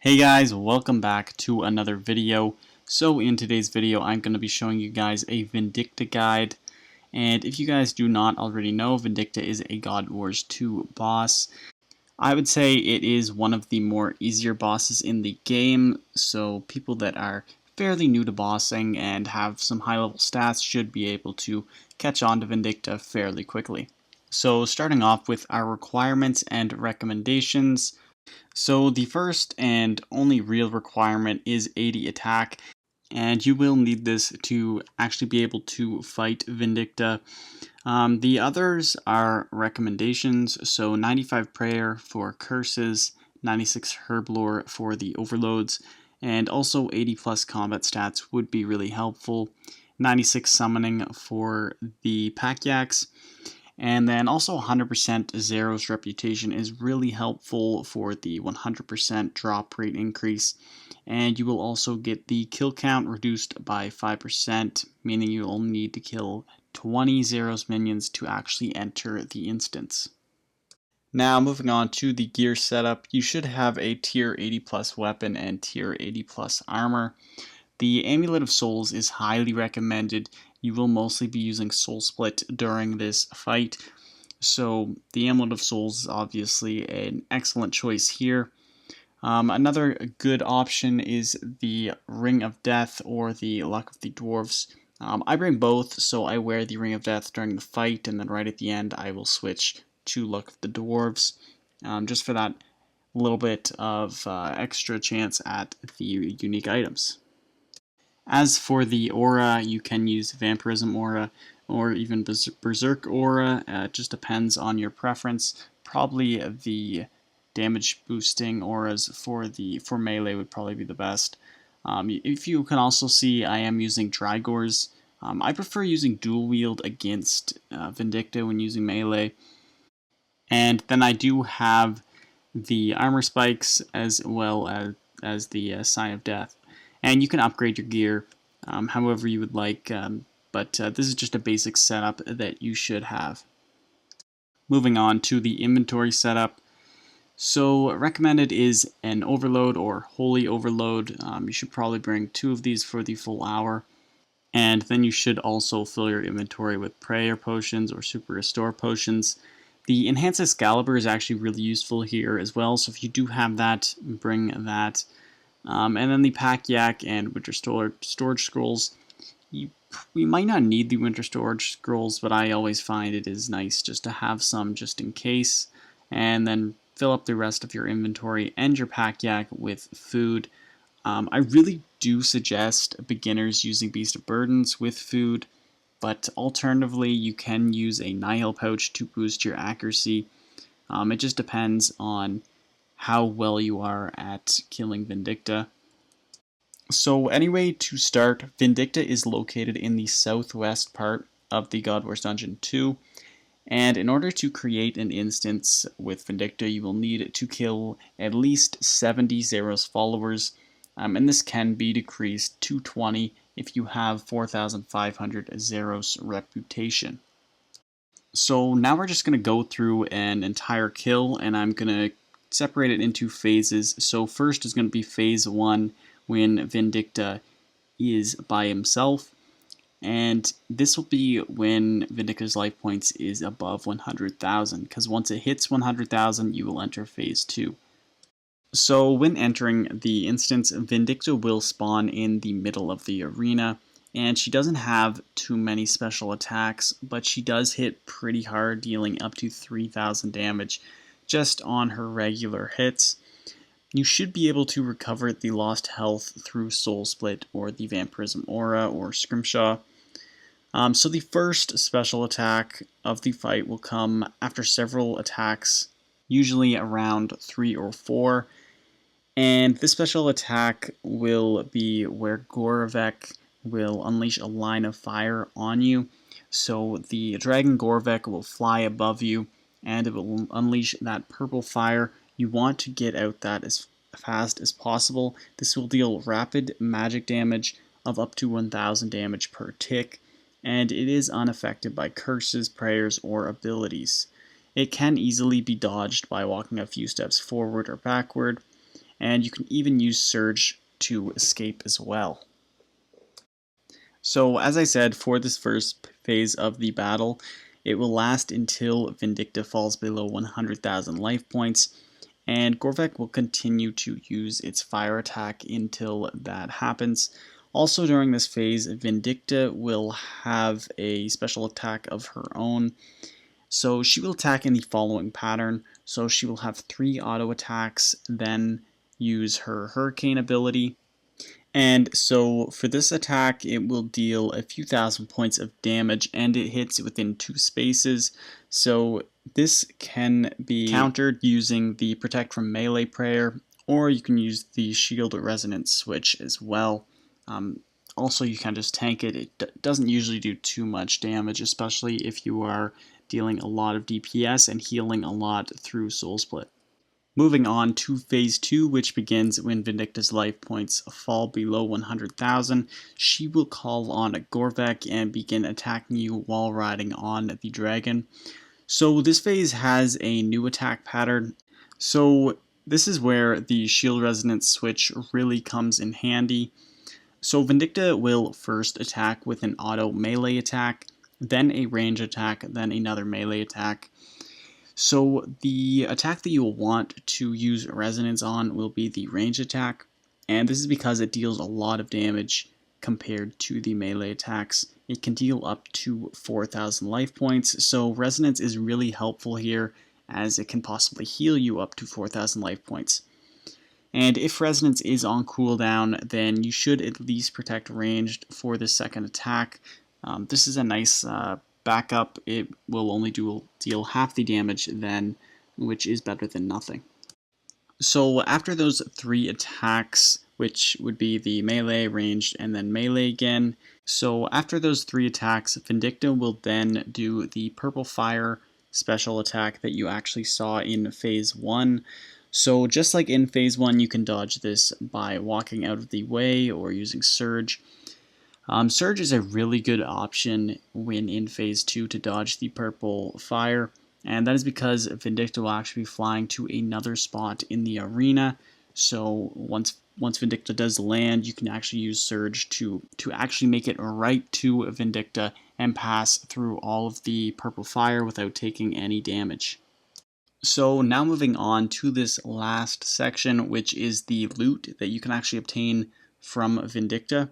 Hey guys, welcome back to another video. So in today's video I'm going to be showing you guys a Vindicta guide, and if you guys do not already know, Vindicta is a God Wars 2 boss. I would say it is one of the more easier bosses in the game, so people that are fairly new to bossing and have some high level stats should be able to catch on to Vindicta fairly quickly. So starting off with our requirements and recommendations. So the first and only real requirement is 80 attack, and you will need this to actually be able to fight Vindicta. The others are recommendations, so 95 prayer for curses, 96 herblore for the overloads, and also 80 plus combat stats would be really helpful. 96 summoning for the pack yaks. And then also 100% Zero's reputation is really helpful for the 100% drop rate increase. And you will also get the kill count reduced by 5%, meaning you will need to kill 20 Zero's minions to actually enter the instance. Now moving on to the gear setup, you should have a tier 80 plus weapon and tier 80 plus armor. The Amulet of Souls is highly recommended. You will mostly be using Soul Split during this fight, so the Amulet of Souls is obviously an excellent choice here. Another good option is the Ring of Death or the Luck of the Dwarves. I bring both, so I wear the Ring of Death during the fight, and then right at the end I will switch to Luck of the Dwarves, just for that little bit of extra chance at the unique items. As for the aura, you can use Vampirism aura or even Berserk aura. It just depends on your preference. Probably the damage boosting auras for melee would probably be the best. If you can also see, I am using Drygores. I prefer using dual wield against Vindicta when using melee. And then I do have the armor spikes as well as the sign of death. And you can upgrade your gear however you would like, but this is just a basic setup that you should have. Moving on to the inventory setup. So recommended is an overload or holy overload. You should probably bring 2 of these for the full hour. And then you should also fill your inventory with prayer potions or super restore potions. The Enhanced Excalibur is actually really useful here as well, so if you do have that, bring that. And then the Pack Yak and Winter Storage Scrolls. We might not need the Winter Storage Scrolls, but I always find it is nice just to have some just in case. And then fill up the rest of your inventory and your Pack Yak with food. I really do suggest beginners using Beast of Burdens with food, but alternatively you can use a Nihil pouch to boost your accuracy. It just depends on how well you are at killing Vindicta. So anyway, to start, Vindicta is located in the southwest part of the God Wars Dungeon 2, and in order to create an instance with Vindicta, you will need to kill at least 70 Zero's followers, and this can be decreased to 20 if you have 4,500 Zero's reputation. So now we're just going to go through an entire kill, and I'm going to separate it into phases. So first is going to be phase 1 when Vindicta is by himself, and this will be when Vindicta's life points is above 100,000, because once it hits 100,000 you will enter phase 2. So when entering the instance, Vindicta will spawn in the middle of the arena, and she doesn't have too many special attacks, but she does hit pretty hard, dealing up to 3,000 damage just on her regular hits. You should be able to recover the lost health through Soul Split or the Vampirism Aura or Scrimshaw. So the first special attack of the fight will come after several attacks, usually around 3 or 4. And this special attack will be where Gorvek will unleash a line of fire on you. So the Dragon Gorvek will fly above you, and it will unleash that purple fire. You want to get out that as fast as possible. This will deal rapid magic damage of up to 1,000 damage per tick, and it is unaffected by curses, prayers, or abilities. It can easily be dodged by walking a few steps forward or backward, and you can even use Surge to escape as well. So as I said, for this first phase of the battle, it will last until Vindicta falls below 100,000 life points, and Gorvek will continue to use its fire attack until that happens. Also during this phase, Vindicta will have a special attack of her own. So she will attack in the following pattern. So she will have 3 auto attacks, then use her Hurricane ability. And so for this attack, it will deal a few thousand points of damage, and it hits within 2 spaces. So this can be countered using the Protect from Melee prayer, or you can use the Shield Resonance switch as well. Also, you can just tank it. It doesn't usually do too much damage, especially if you are dealing a lot of DPS and healing a lot through Soul Split. Moving on to Phase 2, which begins when Vindicta's life points fall below 100,000, she will call on Gorvek and begin attacking you while riding on the dragon. So this phase has a new attack pattern. So this is where the Shield Resonance switch really comes in handy. So Vindicta will first attack with an auto melee attack, then a range attack, then another melee attack. So the attack that you will want to use Resonance on will be the range attack, and this is because it deals a lot of damage compared to the melee attacks. It can deal up to 4,000 life points, so Resonance is really helpful here as it can possibly heal you up to 4,000 life points. And if Resonance is on cooldown, then you should at least protect ranged for the second attack. This is a nice backup. It will only deal half the damage then, which is better than nothing. So after those 3 attacks, which would be the melee, ranged, and then melee again. So after those 3 attacks, Vindicta will then do the purple fire special attack that you actually saw in Phase 1. So just like in Phase 1, you can dodge this by walking out of the way or using Surge. Surge is a really good option when in Phase 2 to dodge the purple fire, and that is because Vindicta will actually be flying to another spot in the arena. So once Vindicta does land, you can actually use Surge to actually make it right to Vindicta and pass through all of the purple fire without taking any damage. So now moving on to this last section, which is the loot that you can actually obtain from Vindicta.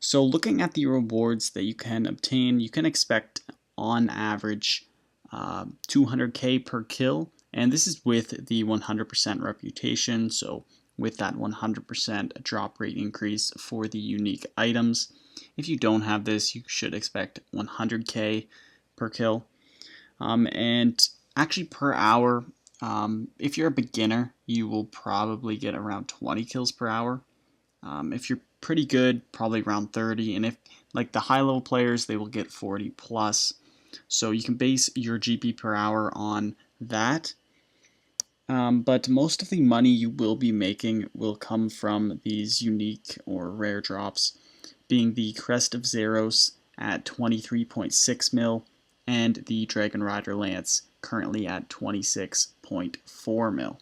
So looking at the rewards that you can obtain, you can expect on average 200k per kill, and this is with the 100% reputation, so with that 100% drop rate increase for the unique items. If you don't have this, you should expect 100k per kill. And actually per hour, if you're a beginner, you will probably get around 20 kills per hour. If you're pretty good, probably around 30, and if like the high level players, they will get 40 plus. So you can base your GP per hour on that. But most of the money you will be making will come from these unique or rare drops, being the Crest of Zeros at 23.6 mil and the Dragon Rider Lance currently at 26.4 mil.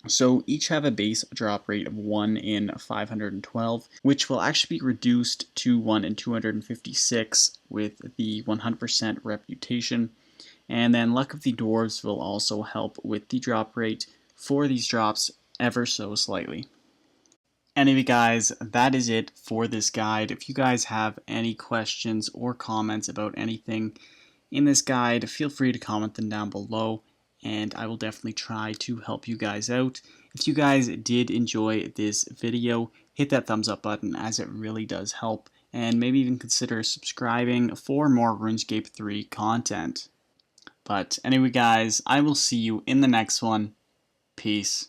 So each have a base drop rate of 1 in 512, which will actually be reduced to 1 in 256 with the 100% reputation. And then Luck of the Dwarves will also help with the drop rate for these drops ever so slightly. Anyway guys, that is it for this guide. If you guys have any questions or comments about anything in this guide, feel free to comment them down below, and I will definitely try to help you guys out. If you guys did enjoy this video, hit that thumbs up button as it really does help, and maybe even consider subscribing for more RuneScape 3 content. But anyway guys, I will see you in the next one. Peace.